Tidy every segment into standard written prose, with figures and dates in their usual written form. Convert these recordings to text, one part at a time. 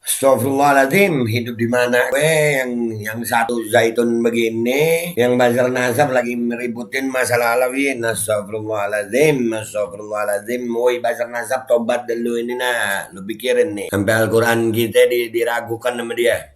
Astagfirullahaladzim, hidup di mana gue yang satu zaitun begini, yang Bazar Nasab lagi meributin masalah Alawiyin. Astagfirullahaladzim, astagfirullahaladzim. Woi Bazar Nasab, tobat dulu ini nah, lu pikirin nih. Sampai Al-Quran kita diragukan sama dia.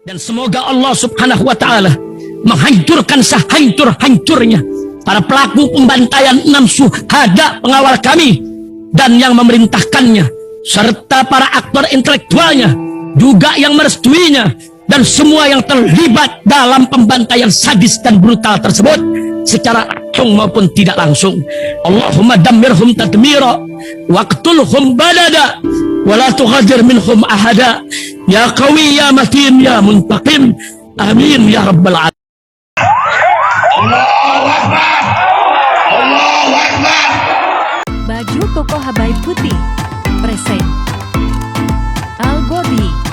Dan semoga Allah subhanahu wa ta'ala menghancurkan sehancur-hancurnya para pelaku pembantaian 6 syuhada pengawal kami dan yang memerintahkannya, serta para aktor intelektualnya juga yang merestuinya, dan semua yang terlibat dalam pembantaian sadis dan brutal tersebut secara langsung maupun tidak langsung. Allahumma dammirhum tadmira waqtulhum badada wala tughadir minhum ahada ya qawi ya matin ya muntaqim amin ya rabbal alamin. Allahu Akbar, Allahu Akbar. Baju koko Habaib Putih present Al Godi.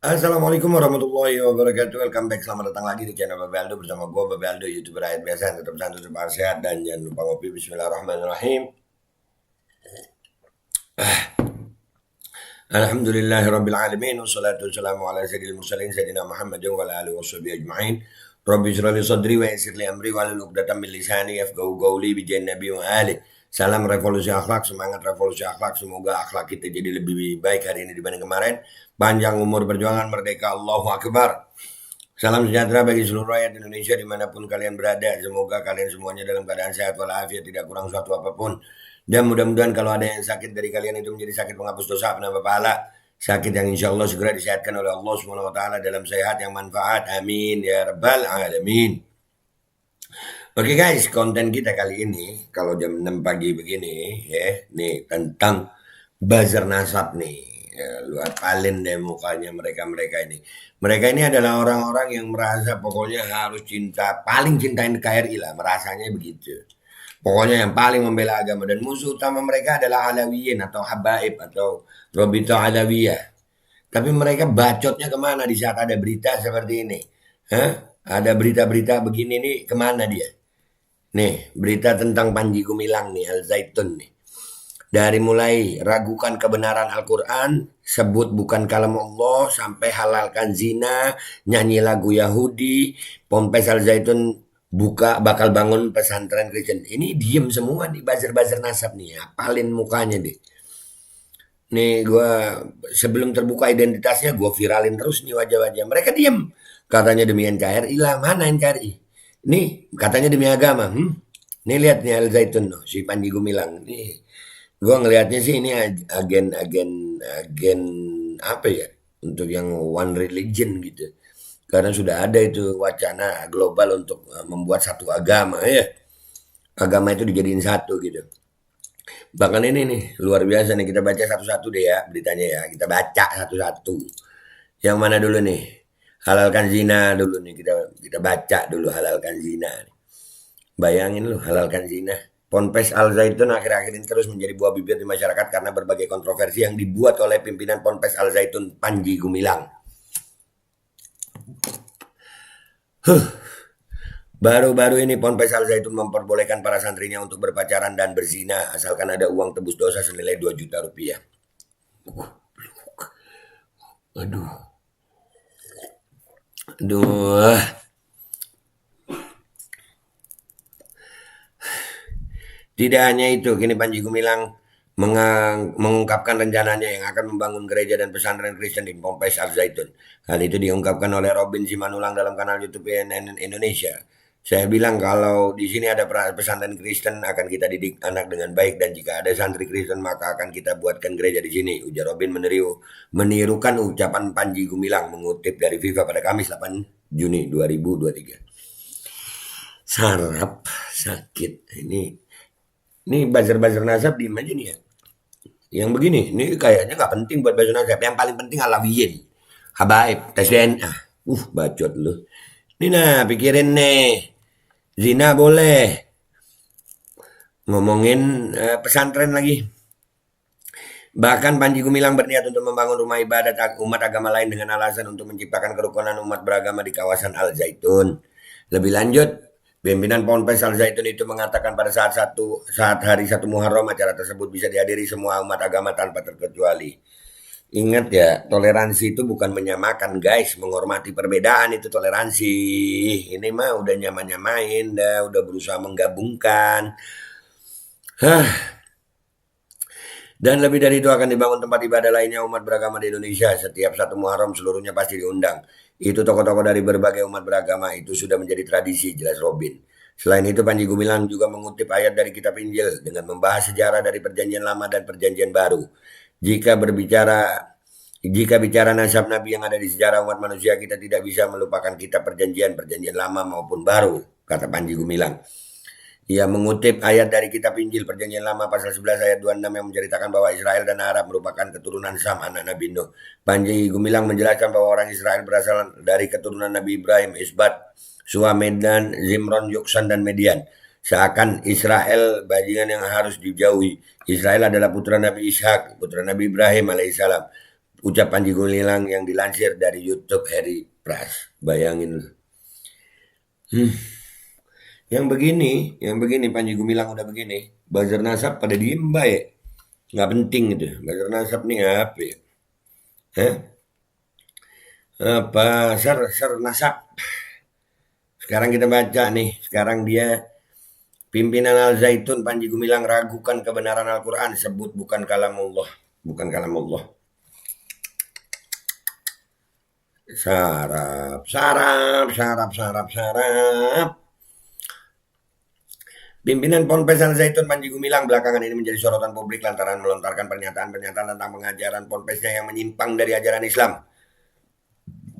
Assalamualaikum warahmatullahi wabarakatuh. Welcome back, selamat datang lagi di channel Babe Aldo bersama gue Babe Aldo, YouTuber rakyat biasa yang tetap santai, tetap sehat, dan jangan lupa ngopi. Bismillahirrahmanirrahim. Alhamdulillahirrabbilalamin. Wassalatu wassalamu ala sayyidil mursalin Sayyidina Muhammadin wa ala alihi washabihi ajma'in. Rabbi shrah li sadri wa yassir li amri wahlul 'uqdatam min lisani yafqahu qawli bi nabi wa ali. Salam revolusi akhlak, semangat revolusi akhlak. Semoga akhlak kita jadi lebih baik hari ini dibanding kemarin. Panjang umur perjuangan, merdeka, Allahu Akbar. Salam sejahtera bagi seluruh rakyat Indonesia dimanapun kalian berada. Semoga kalian semuanya dalam keadaan sehat walafiat, tidak kurang suatu apapun. Dan mudah-mudahan kalau ada yang sakit dari kalian itu menjadi sakit penghapus dosa, penambah pahala. Sakit yang insya Allah segera disehatkan oleh Allah Subhanahu wa Ta'ala dalam sehat yang manfaat. Amin ya rabbal alamin. Oke guys, konten kita kali ini kalau jam 6 pagi begini ya, nih tentang Bazar Nasab nih. Ya, lu apalin deh mukanya mereka-mereka ini. Mereka ini adalah orang-orang yang merasa pokoknya harus cinta, paling cintain KRI lah, merasanya begitu. Pokoknya yang paling membela agama, dan musuh utama mereka adalah Alawiyin atau Habaib atau Robito Alawiyah. Tapi mereka bacotnya kemana di saat ada berita seperti ini? Hah? Ada berita-berita begini nih, kemana dia? Nih, berita tentang Panji Gumilang nih, Al Zaitun nih. Dari mulai ragukan kebenaran Al-Quran, sebut bukan kalam Allah, sampai halalkan zina, nyanyi lagu Yahudi, Ponpes Al Zaitun bakal bangun pesantren Kristen. Ini diem semua nih, bazar-bazar nasab nih, apalin mukanya deh. Nih gue sebelum terbuka identitasnya, gue viralin terus nih wajah-wajah. Mereka diem, katanya demi NKRI lah, mana NKRI? Nih katanya demi agama. Nih lihat nih Al Zaitun no, si Panji Gumilang. Nih gua ngelihatnya sih ini agen apa ya, untuk yang one religion gitu. Karena sudah ada itu wacana global untuk membuat satu agama ya. Agama itu dijadiin satu gitu. Bahkan ini nih luar biasa nih, kita baca satu-satu deh ya beritanya ya. Kita baca satu-satu. Yang mana dulu nih? Halalkan zina dulu nih, kita baca dulu halalkan zina. Bayangin lu halalkan zina. Ponpes Al Zaitun akhir-akhir ini terus menjadi buah bibir di masyarakat karena berbagai kontroversi yang dibuat oleh pimpinan Ponpes Al Zaitun Panji Gumilang. Baru-baru ini Ponpes Al Zaitun memperbolehkan para santrinya untuk berpacaran dan berzina asalkan ada uang tebus dosa senilai 2 juta rupiah. Aduh. Tidak hanya itu, kini Panji Gumilang mengungkapkan rencananya yang akan membangun gereja dan pesantren Kristen di Ponpes Al Zaitun. Hal itu diungkapkan oleh Robin Simanulang dalam kanal YouTube CNN Indonesia. Saya bilang kalau di sini ada pesantren Kristen akan kita didik anak dengan baik, dan jika ada santri Kristen maka akan kita buatkan gereja di sini. Ujar Robin menirukan ucapan Panji Gumilang mengutip dari FIFA pada Kamis 8 Juni 2023. Sarap sakit ini bazar-bazar nasab diem aja nih ya. Yang begini ini kayaknya nggak penting buat bazar nasab. Yang paling penting Alawiyin, Habaib, tes DNA. Bacot lu. Ini nah, pikirin nih. Zina boleh. Ngomongin pesantren lagi. Bahkan Panji Gumilang berniat untuk membangun rumah ibadat umat agama lain dengan alasan untuk menciptakan kerukunan umat beragama di kawasan Al Zaitun. Lebih lanjut, pimpinan Ponpes Al Zaitun itu mengatakan pada saat hari 1 Muharram acara tersebut bisa dihadiri semua umat agama tanpa terkecuali. Ingat ya, toleransi itu bukan menyamakan guys, menghormati perbedaan itu toleransi. Ini mah udah nyamain, udah berusaha menggabungkan. Dan lebih dari itu akan dibangun tempat ibadah lainnya umat beragama di Indonesia. Setiap 1 Muharram seluruhnya pasti diundang. Itu tokoh-tokoh dari berbagai umat beragama. Itu sudah menjadi tradisi, jelas Robin. Selain itu Panji Gumilang juga mengutip ayat dari kitab Injil dengan membahas sejarah dari perjanjian lama dan perjanjian baru. Jika bicara nasab Nabi yang ada di sejarah umat manusia, kita tidak bisa melupakan kitab perjanjian lama maupun baru, kata Panji Gumilang. Ia mengutip ayat dari kitab Injil Perjanjian Lama pasal 11 ayat 26 yang menceritakan bahwa Israel dan Arab merupakan keturunan Sam anak Nabi Nuh. Panji Gumilang menjelaskan bahwa orang Israel berasal dari keturunan Nabi Ibrahim, Isbat, Suamedan, Zimron, Yoksan, dan Median. Seakan Israel bajingan yang harus dijauhi. Israel adalah putra Nabi Ishak, putra Nabi Ibrahim alaihissalam. Ucap Panji Gumilang yang dilansir dari YouTube Harry Pras. Bayangin. Yang begini Panji Gumilang udah begini. Buzzer nasab pada diem baik. Nggak penting itu. Buzzer nasab nih apa ya? Apa ser nasab. Sekarang kita baca nih. Sekarang dia pimpinan Al Zaitun Panji Gumilang ragukan kebenaran Al-Quran. Sebut bukan kalamullah. Bukan kalamullah. Sarap. Pimpinan Ponpes Al Zaitun Panji Gumilang belakangan ini menjadi sorotan publik lantaran melontarkan pernyataan-pernyataan tentang pengajaran Ponpesnya yang menyimpang dari ajaran Islam.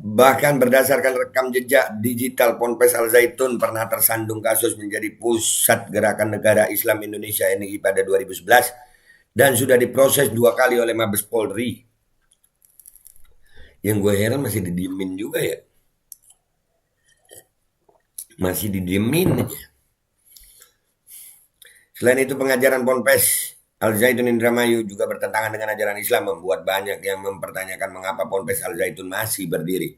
Bahkan berdasarkan rekam jejak digital Ponpes Al Zaitun pernah tersandung kasus menjadi pusat gerakan negara Islam Indonesia NII pada 2011 dan sudah diproses 2 kali oleh Mabes Polri. Yang gue heran masih didiemin juga ya. Masih didiemin aja. Selain itu pengajaran Ponpes Al Zaitun Indramayu juga bertentangan dengan ajaran Islam, membuat banyak yang mempertanyakan mengapa Ponpes Al Zaitun masih berdiri.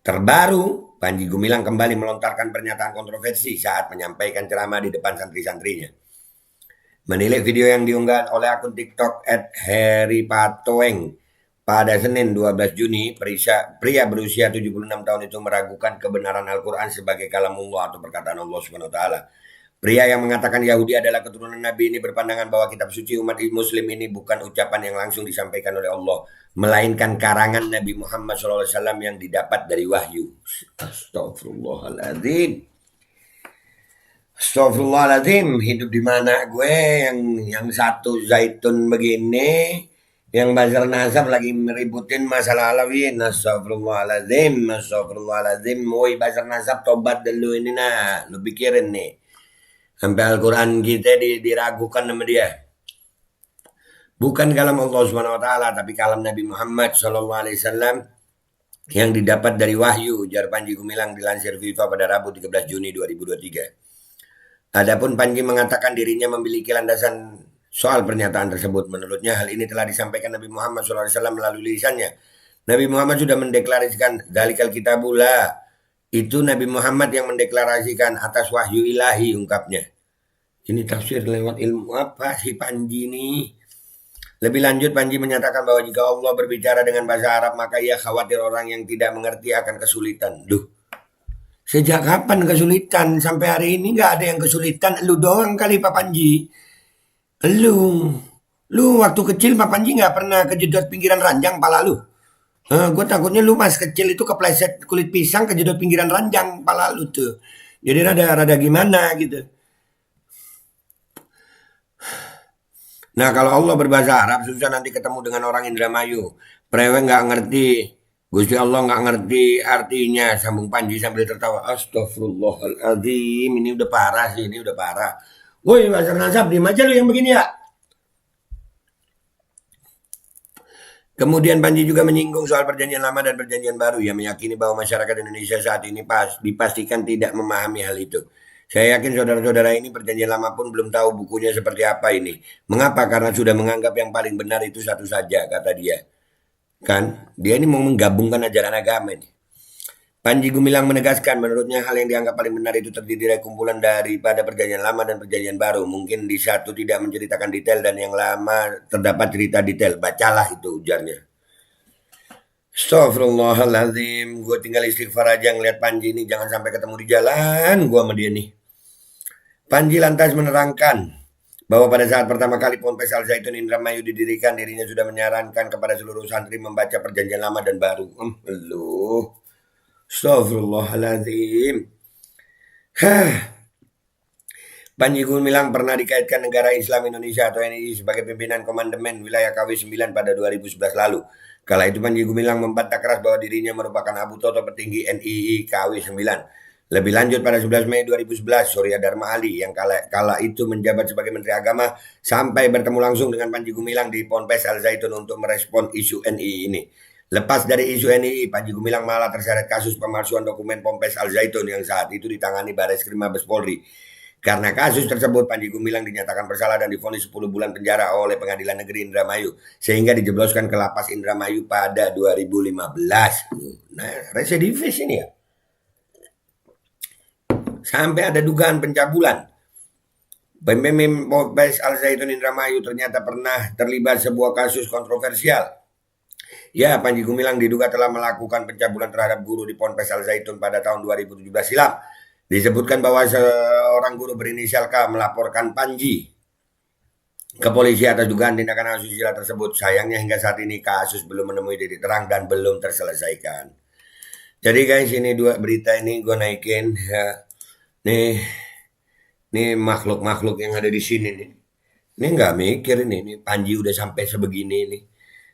Terbaru, Panji Gumilang kembali melontarkan pernyataan kontroversi saat menyampaikan ceramah di depan santri-santrinya. Menilik video yang diunggah oleh akun TikTok @harrypatoeng pada Senin 12 Juni, pria berusia 76 tahun itu meragukan kebenaran Al-Quran sebagai kalamullah atau perkataan Allah SWT. Pria yang mengatakan Yahudi adalah keturunan Nabi ini berpandangan bahwa kitab suci umat Muslim ini bukan ucapan yang langsung disampaikan oleh Allah, melainkan karangan Nabi Muhammad SAW yang didapat dari wahyu. Astagfirullahaladzim, hidup di mana gue yang satu Zaitun begini, yang Bazar Nasab lagi meributin masalah Alawiyyin. Astagfirullahaladzim. Woi Bazar Nasab, tobat dulu ini nah, lu pikirin nih. Sampai Al-Quran kita diragukan sama dia. Bukan kalam Allah SWT, tapi kalam Nabi Muhammad SAW yang didapat dari wahyu, ujar Panji Gumilang dilansir FIFA pada Rabu 13 Juni 2023. Adapun Panji mengatakan dirinya memiliki landasan soal pernyataan tersebut. Menurutnya hal ini telah disampaikan Nabi Muhammad SAW melalui lisannya. Nabi Muhammad sudah mendeklarasikan dalikal kitabullah. Itu Nabi Muhammad yang mendeklarasikan atas wahyu ilahi, ungkapnya. Ini tafsir lewat ilmu apa sih Panji ini? Lebih lanjut Panji menyatakan bahwa jika Allah berbicara dengan bahasa Arab maka ia khawatir orang yang tidak mengerti akan kesulitan. Duh, sejak kapan kesulitan? Sampai hari ini gak ada yang kesulitan. Lu doang kali Pak Panji. Lu waktu kecil Pak Panji gak pernah kejedot pinggiran ranjang pala lu. Gue takutnya lu mas kecil itu kepleset kulit pisang kejedot pinggiran ranjang pala lu tuh. Jadi rada gimana gitu. Nah kalau Allah berbahasa Arab susah nanti ketemu dengan orang Indramayu. Prewe gak ngerti. Gusti Allah gak ngerti artinya. Sambung Panji sambil tertawa. Astagfirullahaladzim. Ini udah parah sih. Ini udah parah. Woi Bazar Nasab, diem aja lu yang begini ya. Kemudian Panji juga menyinggung soal perjanjian lama dan perjanjian baru. Ia meyakini bahwa masyarakat Indonesia saat ini dipastikan tidak memahami hal itu. Saya yakin saudara-saudara ini perjanjian lama pun belum tahu bukunya seperti apa ini. Mengapa? Karena sudah menganggap yang paling benar itu satu saja, kata dia. Kan? Dia ini mau menggabungkan ajaran agama ini. Panji Gumilang menegaskan menurutnya hal yang dianggap paling benar itu terdiri dari kumpulan daripada perjanjian lama dan perjanjian baru. Mungkin di satu tidak menceritakan detail dan yang lama terdapat cerita detail. Bacalah itu, ujarnya. Astagfirullahaladzim. Gue tinggal istighfar aja ngeliat Panji ini. Jangan sampai ketemu di jalan gue sama dia nih. Panji lantas menerangkan bahwa pada saat pertama kali Ponpes Al Zaitun Indramayu didirikan, dirinya sudah menyarankan kepada seluruh santri membaca perjanjian lama dan baru. Astagfirullahaladzim. Panji Gumilang pernah dikaitkan Negara Islam Indonesia atau NII sebagai pimpinan komandemen wilayah KW 9 pada 2011 lalu. Kala itu Panji Gumilang membantah keras bahwa dirinya merupakan Abu Toto petinggi NII KW 9. Lebih lanjut pada 11 Mei 2011, Surya Dharma Ali yang kala itu menjabat sebagai Menteri Agama sampai bertemu langsung dengan Panji Gumilang di Ponpes Al Zaitun untuk merespon isu NII ini. Lepas dari isu NII, Panji Gumilang malah terseret kasus pemalsuan dokumen Ponpes Al Zaitun yang saat itu ditangani Bareskrim Mabes Polri. Karena kasus tersebut, Panji Gumilang dinyatakan bersalah dan divonis 10 bulan penjara oleh Pengadilan Negeri Indramayu, sehingga dijebloskan ke lapas Indramayu pada 2015. Nah, residivis ini ya. Sampai ada dugaan pencabulan. Pemimpin Ponpes Al Zaitun Indramayu ternyata pernah terlibat sebuah kasus kontroversial. Ya, Panji Gumilang diduga telah melakukan pencabulan terhadap guru di Ponpes Al Zaitun pada tahun 2017 silam. Disebutkan bahwa seorang guru berinisial K melaporkan Panji ke polisi atas dugaan tindakan asusila tersebut. Sayangnya hingga saat ini kasus belum menemui titik terang dan belum terselesaikan. Jadi guys, ini dua berita ini gue naikin ya. Nih makhluk-makhluk yang ada di sini nih. Ini nggak mikir ini Panji udah sampai sebegini nih.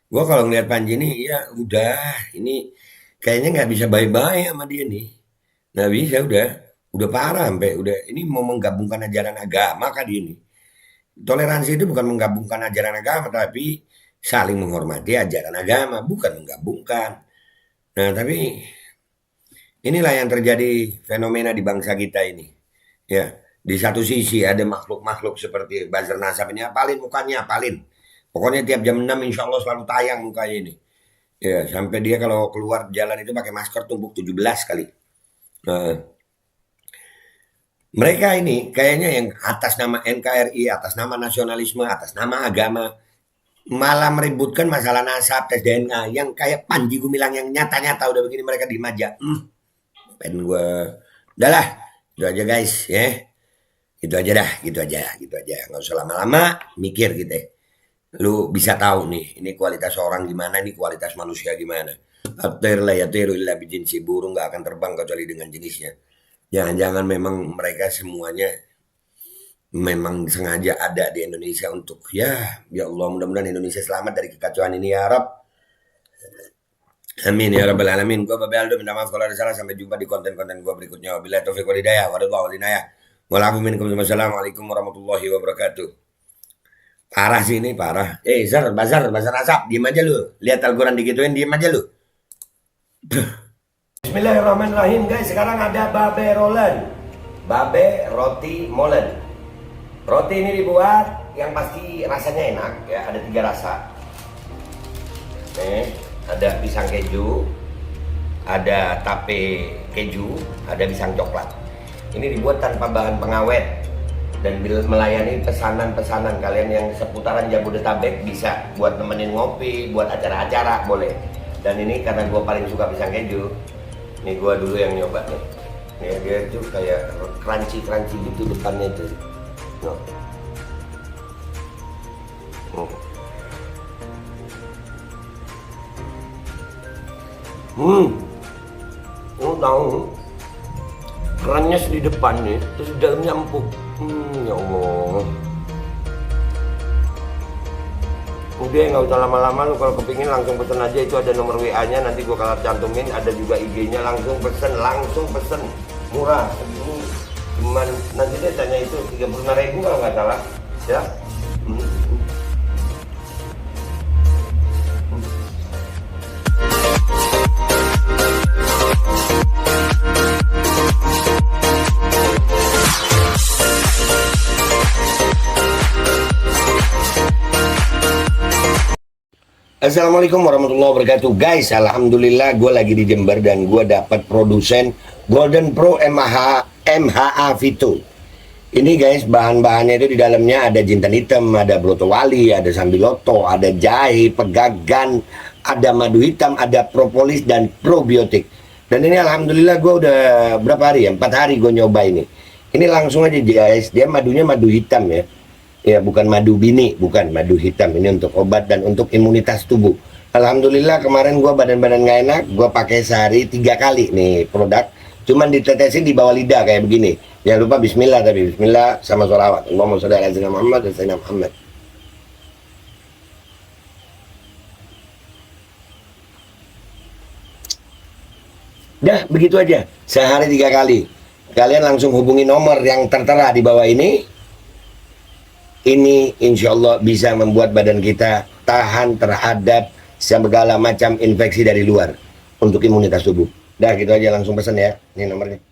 Gue kalau ngeliat Panji nih, ya udah, ini kayaknya nggak bisa bye-bye sama dia nih. Nggak bisa, udah parah sampai, ini mau menggabungkan ajaran agama kan ini. Toleransi itu bukan menggabungkan ajaran agama, tapi saling menghormati ajaran agama, bukan menggabungkan. Nah, tapi inilah yang terjadi fenomena di bangsa kita ini. Ya, di satu sisi ada makhluk-makhluk seperti Buzzer Nasab ini, apalin mukanya, apalin. Pokoknya tiap jam 6 insya Allah selalu tayang mukanya ini. Ya, sampai dia kalau keluar jalan itu pakai masker tumpuk 17 kali. Nah, mereka ini kayaknya yang atas nama NKRI, atas nama nasionalisme, atas nama agama, malah meributkan masalah nasab, tes DNA, yang kayak Panji Gumilang yang nyata-nyata udah begini mereka diem aja. Pengen gue, udahlah, itu aja guys ya. Gitu aja. Nggak usah lama-lama mikir gitu. Lu bisa tahu nih, ini kualitas orang gimana, ini kualitas manusia gimana. At-tayr la yatiru illa bijinsi, burung gak akan terbang kecuali dengan jenisnya. Jangan-jangan memang mereka semuanya memang sengaja ada di Indonesia untuk ya Allah, mudah-mudahan Indonesia selamat dari kekacauan ini ya Rabb. Amin ya Rabbal Alamin. Gue Babe Aldo minta maaf kalau ada salah. Sampai jumpa di konten-konten gue berikutnya. Wabillahi taufiq wal hidayah. Wassalamualaikum warahmatullahi wabarakatuh. Parah sih ini, parah. Bazar Nasab, diem aja lu. Lihat Al-Quran digituin, diem aja lu. Bismillahirrahmanirrahim guys, sekarang ada Babe Rolen. Babe Roti Molen. Roti ini dibuat yang pasti rasanya enak ya, ada 3 rasa. Nih, ada pisang keju, ada tape keju, ada pisang coklat. Ini dibuat tanpa bahan pengawet. Dan melayani pesanan-pesanan kalian yang seputaran Jabodetabek, bisa buat nemenin ngopi, buat acara-acara boleh. Dan ini karena gue paling suka pisang keju, ini gue dulu yang nyoba nih. Nih dia tuh kayak crunchy gitu depannya tuh. Tahu kerannya di depan nih, terus di dalamnya empuk. Ya Allah. Udah nggak usah lama-lama, lu kalau kepingin langsung pesen aja, itu ada nomor WA-nya, nanti gua kalau cantumin, ada juga IG-nya, langsung pesen, murah. Cuman nanti dia tanya itu 35.000 kalau nggak salah, ya. Assalamualaikum warahmatullahi wabarakatuh. Guys, alhamdulillah gue lagi di Jember dan gue dapat produsen Golden Pro MHA Vito. Ini guys, bahan-bahannya itu di dalamnya ada jintan hitam, ada broto wali, ada sambiloto, ada jahe, pegagan, ada madu hitam, ada propolis dan probiotik. Dan ini alhamdulillah gue udah berapa hari ya? 4 hari gue nyoba ini. Ini langsung aja guys, dia madunya madu hitam ya. Ya bukan madu bini, bukan madu hitam. Ini untuk obat dan untuk imunitas tubuh. Alhamdulillah kemarin gue badan-badan gak enak, gue pakai sehari 3 kali nih produk. Cuman ditetesin di bawah lidah kayak begini. Jangan lupa bismillah, tapi bismillah sama sholawat. Allahumma sholli ala sayyidina Muhammad dan sayyidina Muhammad. Dah begitu aja, sehari 3 kali. Kalian langsung hubungi nomor yang tertera di bawah ini. Ini insya Allah bisa membuat badan kita tahan terhadap segala macam infeksi dari luar untuk imunitas tubuh. Dah gitu aja, langsung pesan ya, ini nomornya.